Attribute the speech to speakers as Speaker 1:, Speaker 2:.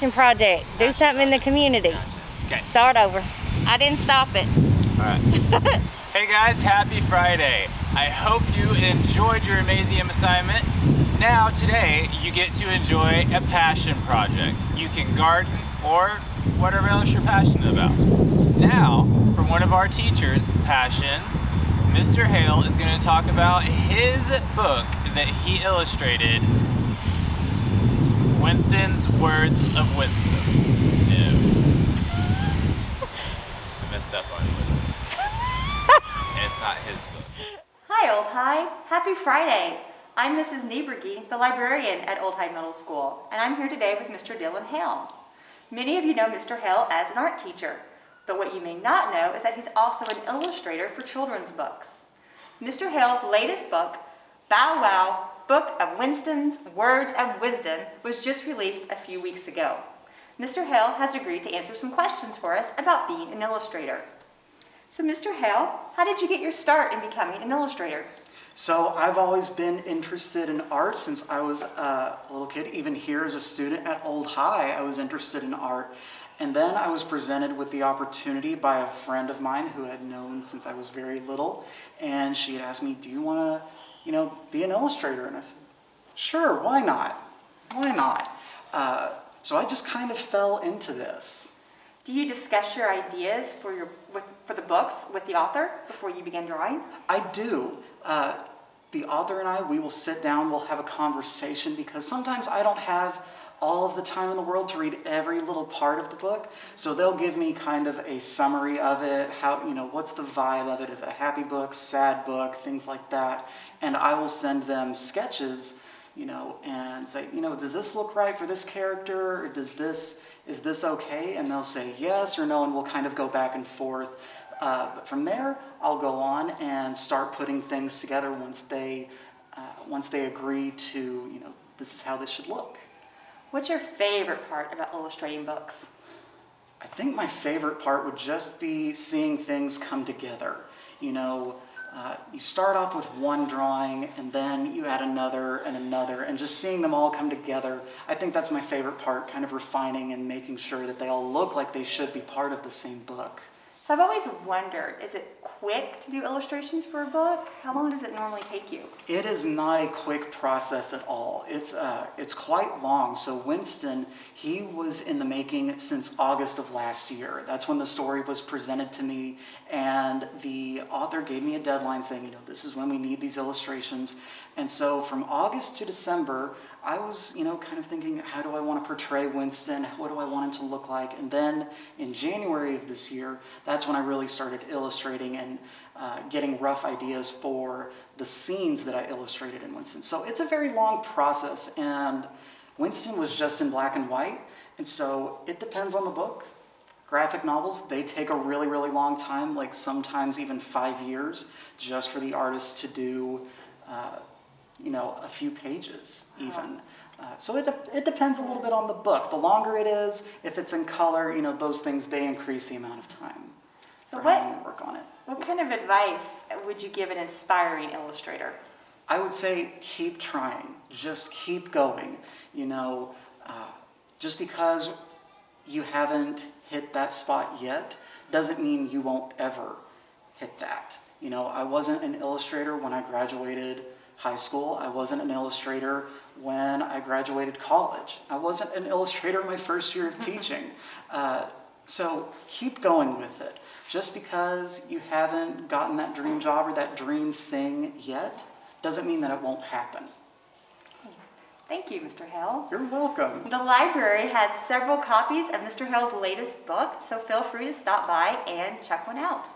Speaker 1: passion project. Do something in the community.
Speaker 2: Okay.
Speaker 1: Start over. I didn't stop it.
Speaker 2: All right. Hey guys, happy Friday. I hope you enjoyed your Amazium assignment. Now today you get to enjoy a passion project. You can garden or whatever else you're passionate about. Now, from one of our teachers' passions, Mr. Hale is going to talk about his book that he illustrated, Winston's Words of Wisdom. No. I messed up on Wisdom. And it's not his book.
Speaker 3: Hi, Old High. Happy Friday. I'm Mrs. Nieberge, the librarian at Old High Middle School, and I'm here today with Mr. Dylan Hale. Many of you know Mr. Hale as an art teacher, but what you may not know is that he's also an illustrator for children's books. Mr. Hale's latest book, Bow Wow, Book of Winston's Words of Wisdom, was just released a few weeks ago. Mr. Hale has agreed to answer some questions for us about being an illustrator. So Mr. Hale, how did you get your start in becoming an illustrator?
Speaker 4: So I've always been interested in art since I was a little kid. Even here as a student at Old High, I was interested in art. And then I was presented with the opportunity by a friend of mine who had known since I was very little. And she had asked me, do you want to, be an illustrator? And I said, sure, why not? Why not? So I just kind of fell into this.
Speaker 3: Do you discuss your ideas for the books with the author before you begin drawing?
Speaker 4: I do. The author and I, we will sit down, we'll have a conversation because sometimes I don't have all of the time in the world to read every little part of the book. So they'll give me kind of a summary of it, what's the vibe of it? Is it a happy book, sad book, things like that. And I will send them sketches, and say, does this look right for this character? Or is this okay? And they'll say yes or no, and we'll kind of go back and forth. But from there, I'll go on and start putting things together once they agree to, this is how this should look.
Speaker 3: What's your favorite part about illustrating books?
Speaker 4: I think my favorite part would just be seeing things come together. You start off with one drawing and then you add another and just seeing them all come together. I think that's my favorite part, kind of refining and making sure that they all look like they should be part of the same book.
Speaker 3: So I've always wondered, is it quick to do illustrations for a book? How long does it normally take you?
Speaker 4: It is not a quick process at all. It's quite long. So Winston, he was in the making since August of last year. That's when the story was presented to me, and the author gave me a deadline saying, this is when we need these illustrations. And so from August to December, I was, kind of thinking, how do I want to portray Winston? What do I want him to look like? And then in January of this year, that's when I really started illustrating and getting rough ideas for the scenes that I illustrated in Winston. So it's a very long process, and Winston was just in black and white, and so it depends on the book. Graphic novels, they take a really, really long time, like sometimes even 5 years, just for the artist to do a few pages even. So it depends a little bit on the book. The longer it is, if it's in color, those things, they increase the amount of time for having to work on it.
Speaker 3: What kind of advice would you give an aspiring illustrator?
Speaker 4: I would say keep trying. Just keep going. Just because you haven't hit that spot yet doesn't mean you won't ever hit that. I wasn't an illustrator when I graduated high school. I wasn't an illustrator when I graduated college. I wasn't an illustrator my first year of teaching. So keep going with it. Just because you haven't gotten that dream job or that dream thing yet doesn't mean that it won't happen.
Speaker 3: Thank you, Mr. Hale.
Speaker 4: You're welcome.
Speaker 3: The library has several copies of Mr. Hale's latest book, so feel free to stop by and check one out.